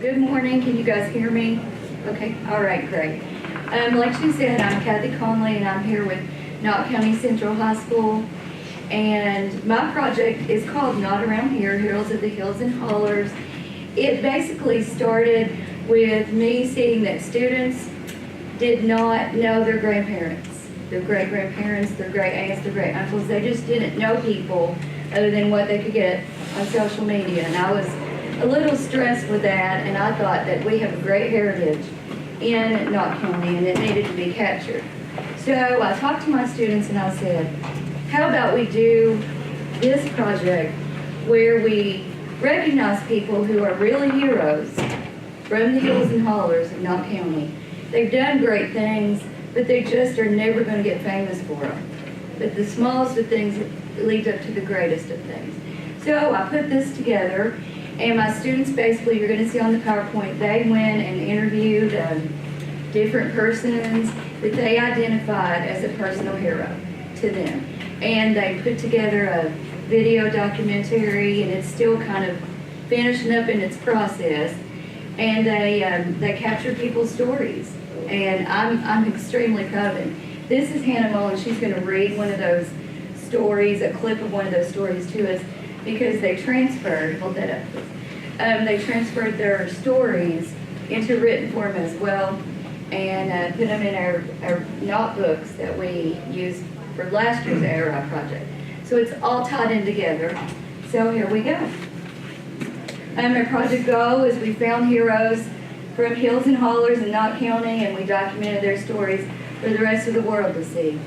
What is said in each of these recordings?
Good morning. Can you guys hear me? Okay. All right, great. Like she said, I'm Cathy Conley, and I'm here with Knott County Central High School. And my project is called Not Around Here, Heroes of the Hills and Hollers. It basically started with me seeing that students did not know their grandparents, their great-grandparents, their great-aunts, their great-uncles. They just didn't know people other than what they could get on social media. And I was a little stressed with that, and I thought that we have a great heritage in Knott County, and it needed to be captured. So I talked to my students, and I said, how about we do this project where we recognize people who are really heroes from the hills and hollers of Knott County. They've done great things, but they just are never going to get famous for them. But the smallest of things leads up to the greatest of things. So I put this together, and my students basically, you're going to see on the PowerPoint, they went and interviewed different persons that they identified as a personal hero to them. And they put together a video documentary, and it's still kind of finishing up in its process. And they capture people's stories, and I'm extremely proud of it. This is Hannah Mullen. She's going to read one of those stories, a clip of one of those stories to us, because they transferred, hold that up please. They transferred their stories into written form as well, and put them in our notebooks that we used for last year's ARI project. So it's all tied in together. So here we go. Our project goal is we found heroes from hills and hollers in Knott County, and we documented their stories for the rest of the world to see.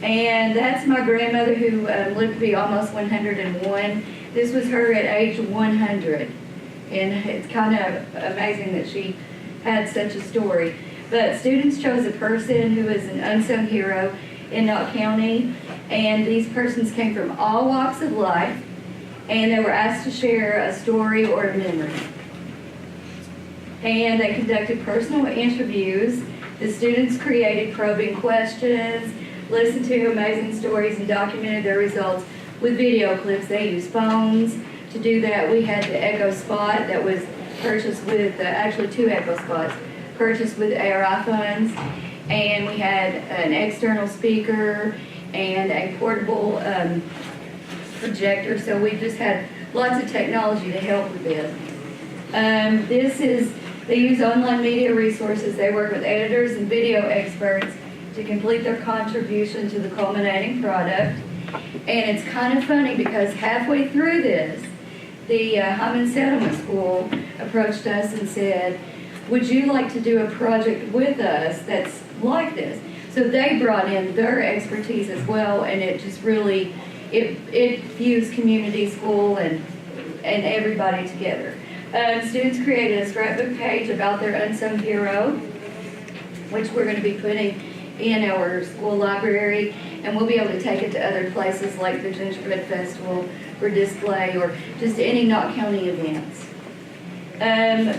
And that's my grandmother, who lived to be almost 101. This was her at age 100. And it's kind of amazing that she had such a story. But students chose a person who is an unsung hero in Knott County. And these persons came from all walks of life. And they were asked to share a story or a memory. And they conducted personal interviews. The students created probing questions, listened to amazing stories, and documented their results with video clips. They used phones to do that. We had the Echo Spot that was purchased with, actually 2 Echo Spots, purchased with ARI funds. And we had an external speaker and a portable projector, so we just had lots of technology to help with this. They use online media resources. They work with editors and video experts to complete their contribution to the culminating product. And it's kind of funny because halfway through this, the Hyman Settlement School approached us and said, would you like to do a project with us that's like this? So they brought in their expertise as well, and it just really, it fused community, school, and everybody together. Students created a scrapbook page about their unsung hero, which we're going to be putting in our school library, and we'll be able to take it to other places like the Gingerbread Festival for display, or just any Knott County events.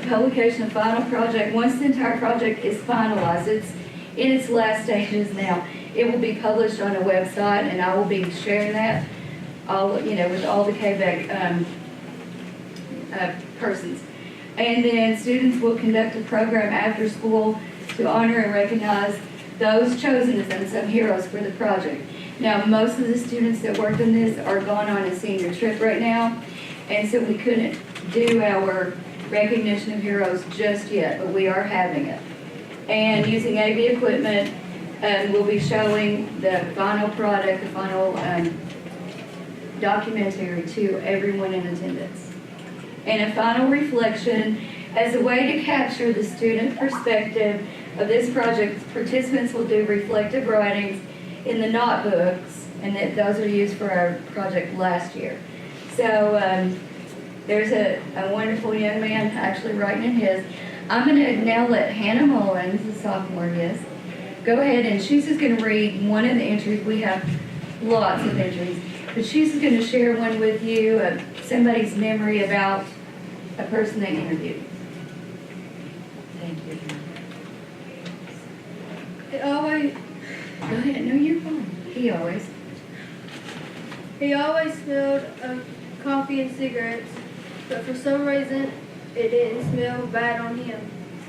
Publication of final project. Once the entire project is finalized, it's in its last stages now. It will be published on a website, and I will be sharing that with all the KBEC persons. And then students will conduct a program after school to honor and recognize those chosen as unsung heroes for the project. Now, most of the students that worked on this are gone on a senior trip right now, and so we couldn't do our recognition of heroes just yet, but we are having it. And using AV equipment, we'll be showing the final product, the final documentary to everyone in attendance. And a final reflection, as a way to capture the student perspective of this project, participants will do reflective writings in the notebooks, and those are used for our project last year. So there's a wonderful young man actually writing in his. I'm going to now let Hannah Mullins, the sophomore, yes, go ahead, and she's just going to read one of the entries. We have lots of entries, but she's going to share one with you of somebody's memory about a person they interviewed. Thank you. It always, Go ahead. No, you're fine. He smelled of coffee and cigarettes, but for some reason, it didn't smell bad on him.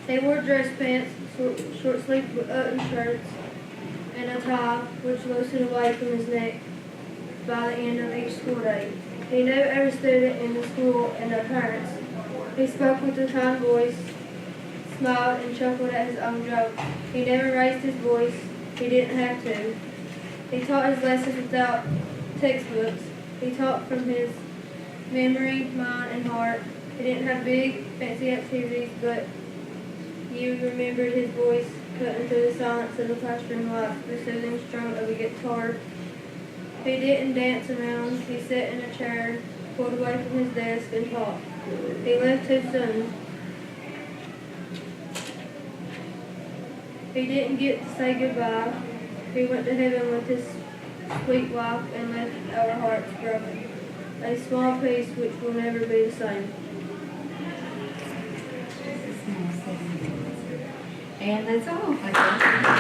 They wore dress pants, short-sleeved button shirts, and a tie which loosened away from his neck by the end of each school day. He knew every student in the school and their parents. He spoke with a kind voice, smiled, and chuckled at his own jokes. He never raised his voice. He didn't have to. He taught his lessons without textbooks. He taught from his memory, mind, and heart. He didn't have big, fancy activities, but you remembered his voice cutting through the silence of the classroom like the soothing strum of a guitar. He didn't dance around. He sat in a chair, pulled away from his desk, and talked. He left too soon. He didn't get to say goodbye. He went to heaven with his sweet wife and left our hearts broken. A small piece which will never be the same. And that's all.